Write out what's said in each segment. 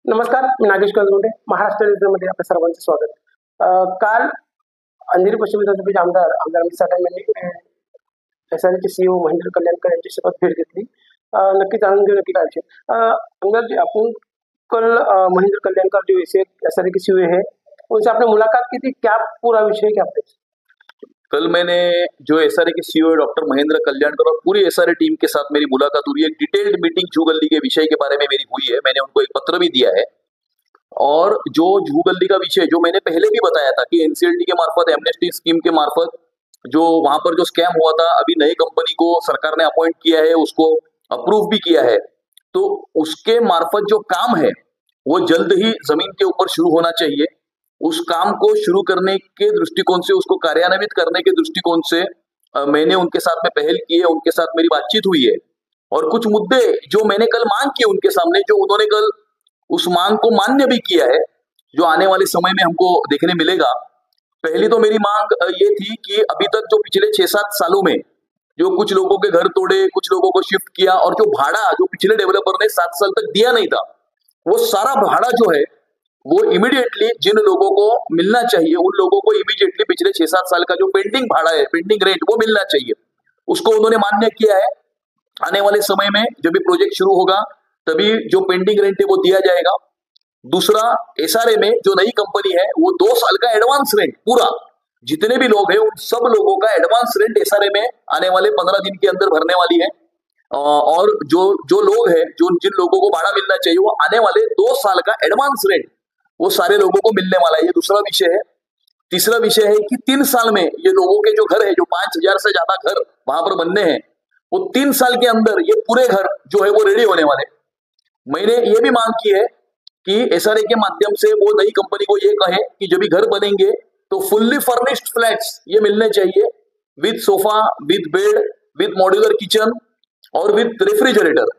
नमस्कार, मी नागेश कळगुंडे, महाराष्ट्र न्यूजमध्ये आपल्या सर्वांचं स्वागत. काल अंधेरी पश्चिम विधानसभेचे आमदार अमित साठे यांनी एसआरएचे सीईओ महेंद्र कल्याणकर यांची शपथविधी घेतली. नक्की जाणून घेऊ नक्की काय विषय. अंगद जी, अपन कल महेंद्र कल्याणकर जो एसआरए के सीईओ है, उनसे आपने मुलाकात की थी, क्या पूरा विषय क्या आपने? कल मैंने जो एसआरए के सीईओ डॉक्टर महेंद्र कल्याणकर और पूरी एसआरए टीम के साथ मेरी मुलाकात हुई है। एक डिटेल्ड मीटिंग जू गली के विषय के बारे में मेरी हुई है। मैंने उनको एक पत्र भी दिया है और जो जू गली का विषय जो मैंने पहले भी बताया था कि एनसीएलटी के मार्फत, एमनेस्टी स्कीम के मार्फत जो वहां पर जो स्कैम हुआ था, अभी नई कंपनी को सरकार ने अपॉइंट किया है, उसको अप्रूव भी किया है, तो उसके मार्फत जो काम है वो जल्द ही जमीन के ऊपर शुरू होना चाहिए। उस काम को शुरू करने के दृष्टिकोण से, उसको कार्यान्वित करने के दृष्टिकोण से मैंने उनके साथ में पहल की है, उनके साथ मेरी बातचीत हुई है और कुछ मुद्दे जो मैंने कल मांग किए उनके सामने, जो उन्होंने कल उस मांग को मान्य भी किया है, जो आने वाले समय में हमको देखने मिलेगा। पहली तो मेरी मांग ये थी कि अभी तक जो पिछले 6-7 सालों में जो कुछ लोगों के घर तोड़े, कुछ लोगों को शिफ्ट किया और जो भाड़ा जो पिछले डेवलपर ने 7 साल तक दिया नहीं था, वो सारा भाड़ा जो है वो इमीडिएटली जिन लोगों को मिलना चाहिए, उन लोगों को इमीडिएटली पिछले 6-7 साल का जो पेंडिंग भाड़ा है, पेंडिंग रेंट, वो मिलना चाहिए। उसको उन्होंने मान्य किया है। आने वाले समय में जब भी प्रोजेक्ट शुरू होगा तभी जो पेंडिंग रेंट है वो दिया जाएगा। दूसरा, एसआरए में जो नई कंपनी है वो 2 साल का एडवांस रेंट, पूरा जितने भी लोग हैं उन सब लोगों का एडवांस रेंट एसआरए में आने वाले 15 दिन के अंदर भरने वाली है। और जो लोग हैं, जिन लोगों को भाड़ा मिलना चाहिए, वो आने वाले 2 साल का एडवांस रेंट वो सारे लोगों को मिलने वाला है। ये दूसरा विषय है। तीसरा विषय है कि 3 साल में ये लोगों के जो घर है, जो 5000 से ज्यादा घर वहां पर बनने हैं, वो 3 साल के अंदर ये पूरे घर जो है वो रेडी होने वाले। मैंने ये भी मांग की है कि एसआरए के माध्यम से वो नई कंपनी को ये कहे कि जब भी घर बनेंगे तो फुल्ली फर्निश्ड फ्लैट्स ये मिलने चाहिए, with sofa, with bed, with modular kitchen और with refrigerator,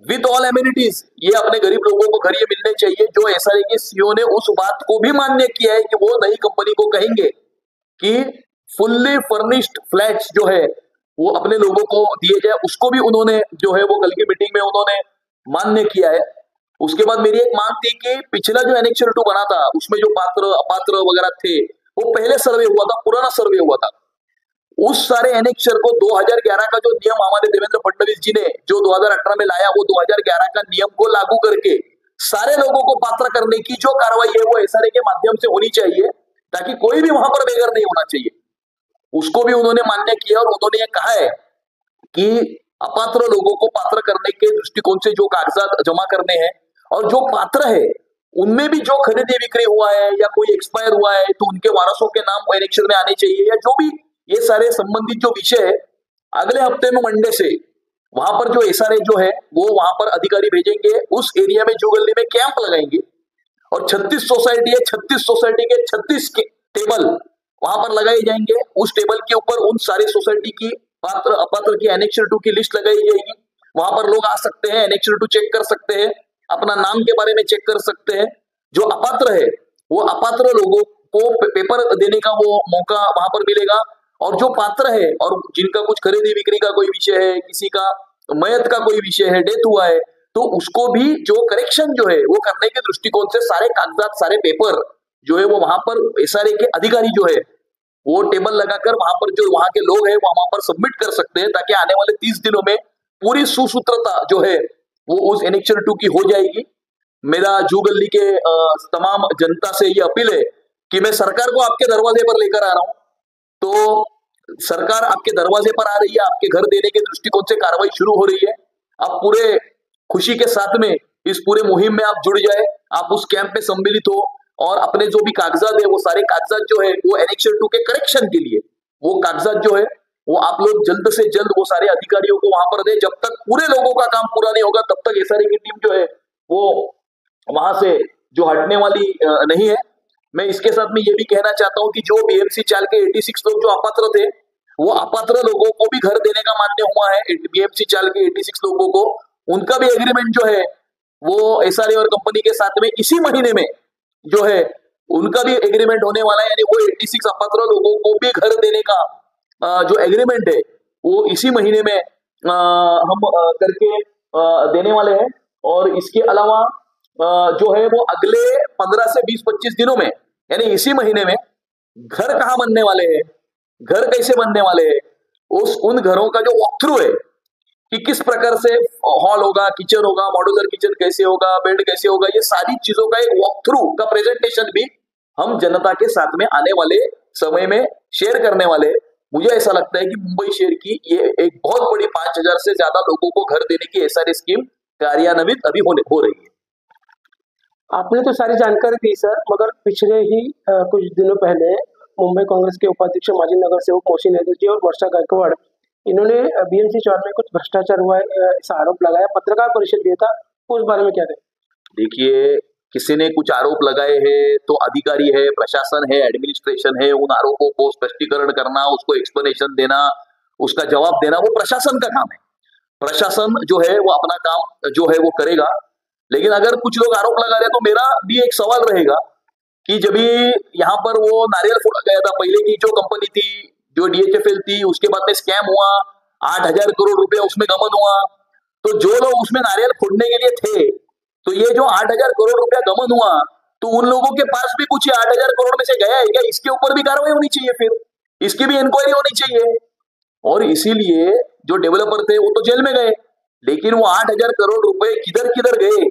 with all amenities. ये अपने गरीब लोगों को घर ये मिलने चाहिए। जो एसआरए के सीईओ ने उस बात को भी मान्य किया है कि वो नई कंपनी को कहेंगे कि फुल्ली फर्निश्ड फ्लैट्स जो है वो अपने लोगों को दिए जाए, उसको भी उन्होंने जो है वो कल की मीटिंग में उन्होंने मान्य किया है। उसके बाद मेरी एक मांग थी कि पिछला जो एनेक्चर 2 बना था, उसमें जो पात्र अपात्र वगैरह थे, वो पहले सर्वे हुआ था, पुराना सर्वे हुआ था। उस सारे एनेक्चर को 2011 का जो नियम हमारे देवेंद्र फडणवीस जी ने जो 2018 में लाया, वो 2011 का नियम को लागू करके सारे लोगों को पात्र करने की जो कार्रवाई है वो एसआरए के माध्यम से होनी चाहिए, ताकि कोई भी वहां पर बेघर नहीं होना चाहिए। उसको भी उन्होंने मान्य किया और उन्होंने ये कहा है कि अपात्र लोगों को पात्र करने के दृष्टिकोण से जो कागजात जमा करने हैं, और जो पात्र है उनमें भी जो खरीदी बिक्री हुआ है या कोई एक्सपायर हुआ है तो उनके वारसों के नाम एनेक्चर में आने चाहिए, या जो भी ये सारे संबंधित जो विषय है। अगले हफ्ते में मंडे से वहां पर जो एसआरए जो है वो वहां पर अधिकारी भेजेंगे, उस एरिया में जू गली में कैंप लगाएंगे और 36 सोसाइटी है, 36 सोसाइटी के 36 के टेबल वहां पर लगाए जाएंगे। उस टेबल के ऊपर उन सारी सोसाइटी की पात्र अपात्र की एनेक्चर 2 की लिस्ट लगाई जाएगी। वहां पर लोग आ सकते हैं, एनेक्चर 2 चेक कर सकते हैं, अपना नाम के बारे में चेक कर सकते हैं। जो अपात्र है वो अपात्र लोगों को पेपर देने का वो मौका वहां पर मिलेगा, और जो पात्र है और जिनका कुछ खरीदी बिक्री का कोई विषय है, किसी का मयत का कोई विषय है, डेथ हुआ है, तो उसको भी जो करेक्शन जो है वो करने के दृष्टिकोण से सारे कागजात, सारे पेपर जो है वो वहां पर एसआरए के अधिकारी जो है वो टेबल लगाकर वहां पर जो वहां के लोग हैं वो वहां पर सबमिट कर सकते हैं, ताकि आने वाले 30 दिनों में पूरी सुसूत्रता जो है वो उस एनेक्चर 2 की हो जाएगी। मेरा जू गली के तमाम जनता से ये अपील है कि मैं सरकार को आपके दरवाजे पर लेकर आ रहा हूं। तो सरकार आपके दरवाजे पर आ रही है, आपके घर देने के दृष्टिकोण से कार्रवाई शुरू हो रही है। आप पूरे खुशी के साथ में इस पूरे मुहिम में आप जुड़ जाए, आप उस कैंप में सम्मिलित हो और अपने जो भी कागजात है वो सारे कागजात जो है वो एनेक्चर 2 के करेक्शन के लिए वो कागजात जो है वो आप लोग जल्द से जल्द वो सारे अधिकारियों को वहां पर दे। जब तक पूरे लोगों का काम पूरा नहीं होगा तब तक एसआरए की टीम जो है वो वहां से जो हटने वाली नहीं है। मैं इसके साथ में ये भी कहना चाहता हूं कि जो बीएमसी चाल के 86 लोग जो अपात्र थे, वो अपात्र लोगों को भी घर देने का मान्य हुआ है। बीएमसी चाल के 86 लोगों को उनका भी एग्रीमेंट जो है वो एसआरए और कंपनी के साथ में इसी महीने में जो है उनका भी एग्रीमेंट होने वाला है। यानी वो 86 अपात्र लोगों को भी घर देने का जो एग्रीमेंट है वो इसी महीने में हम करके देने वाले हैं। और इसके अलावा जो है वो अगले 15 से 20-25 दिनों में, यानी इसी महीने में घर कहाँ बनने वाले हैं, घर कैसे बनने वाले हैं, उन घरों का जो वॉक थ्रू है कि किस प्रकार से हॉल होगा, किचन होगा, मॉड्यूलर किचन कैसे होगा, बेड कैसे होगा, ये सारी चीजों का एक वॉक थ्रू का प्रेजेंटेशन भी हम जनता के साथ में आने वाले समय में शेयर करने वाले। मुझे ऐसा लगता है कि मुंबई शहर की ये एक बहुत बड़ी 5000 से ज्यादा लोगों को घर देने की एसआरए स्कीम कार्यान्वित अभी हो रही है। आपने तो सारी जानकारी दी सर, मगर पिछले ही कुछ दिनों पहले मुंबई कांग्रेस के उपाध्यक्ष माजी नगर सेवक मोहसिन हैदर जी और वर्षा गायकवाड़, इन्होंने बीएमसी चौर में कुछ भ्रष्टाचार हुआ है ऐसा आरोप लगाया, पत्रकार परिषद दिया था, उस बारे में क्या कहें? देखिए, किसी ने कुछ आरोप लगाए हैं तो अधिकारी है, प्रशासन है, एडमिनिस्ट्रेशन है, उन आरोपों को स्पष्टीकरण करना, उसको एक्सप्लेनेशन देना, उसका जवाब देना, वो प्रशासन का काम है। प्रशासन जो है वो अपना काम जो है वो करेगा। लेकिन अगर कुछ लोग आरोप लगा रहे हैं तो मेरा भी एक सवाल रहेगा कि जब यहाँ पर वो नारियल फोड़ा गया था, पहले की जो कंपनी थी, जो डीएचएफएल थी, उसके बाद में स्कैम हुआ, 8000 करोड़ रुपया उसमें गबन हुआ, तो जो लोग उसमें नारियल फोड़ने के लिए थे, तो ये जो 8000 करोड़ रुपया गबन हुआ, तो उन लोगों के पास भी कुछ 8000 करोड़ में से गया है क्या? इसके ऊपर भी कार्रवाई होनी चाहिए, फिर इसकी भी इंक्वायरी होनी चाहिए। और इसीलिए जो डेवलपर थे वो तो जेल में गए, लेकिन वो 8000 करोड़ रुपए किधर किधर गए,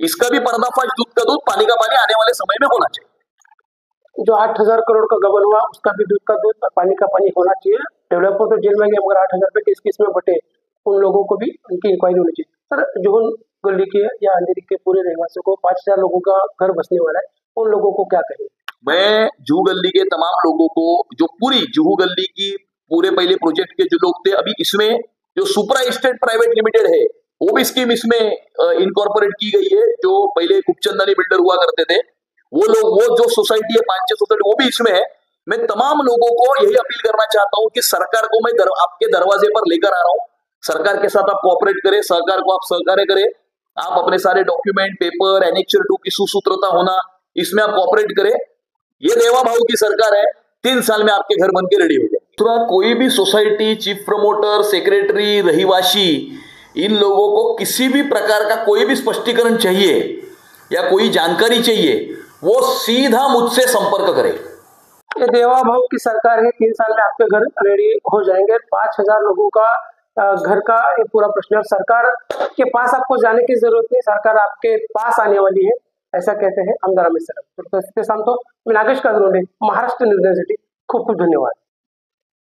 इसका भी पर्दाफाश, दूध का दूध पानी का पानी आने वाले समय में होना चाहिए। जो 8000 करोड़ का गबन हुआ उसका भी दूध का दूध पानी का पानी होना चाहिए। डेवलपर तो जेल में गए, मगर 8000 रुपए किस किस में बटे, उन लोगों को भी उनकी इंक्वायरी होनी चाहिए। सर, जोहन गली के या अंधेरी के पूरे रहवासियों को 5000 लोगों का घर बसने वाला है, उन लोगों को क्या कहें? मैं जुहू गली के तमाम लोगों को, जो पूरी जुहू गली की पूरे पहले प्रोजेक्ट के जो लोग थे, अभी इसमें जो सुपरा स्टेट प्राइवेट लिमिटेड है वो भी स्कीम इसमें इनकॉर्पोरेट की गई है। जो पहले खूबचंदानी बिल्डर हुआ करते थे वो लोग, वो जो सोसाइटी है 5-6 सोसाइटी, वो भी इसमें है। मैं तमाम लोगों को यही अपील करना चाहता हूं कि सरकार को मैं आपके दरवाजे पर लेकर आ रहा हूं, सरकार के साथ आप कोऑपरेट करें, सरकार को आप सहकार्य करें, आप अपने सारे डॉक्यूमेंट, पेपर, एनेक्चर 2 की सुसूत्रता होना, इसमें आप कोऑपरेट करें। ये देवा भाव की सरकार है, 3 साल में आपके घर बन के रेडी हो जाए। दूसरा, कोई भी सोसाइटी, चीफ प्रमोटर, सेक्रेटरी, रहीवासी, इन लोगों को किसी भी प्रकार का कोई भी स्पष्टीकरण चाहिए या कोई जानकारी चाहिए, वो सीधा मुझसे संपर्क करे। ये देवा भाव की सरकार है, 3 साल में आपके घर रेडी हो जाएंगे। 5000 लोगों का घर का ये पूरा प्रश्न है। सरकार के पास आपको जाने की जरूरत नहीं, सरकार आपके पास आने वाली है, ऐसा कहते हैं आमदार अमित सर। तो इसके साथ तो मैं नागेश काजरोडे, महाराष्ट्र न्यूज एजेंसी, खूब खूब धन्यवाद।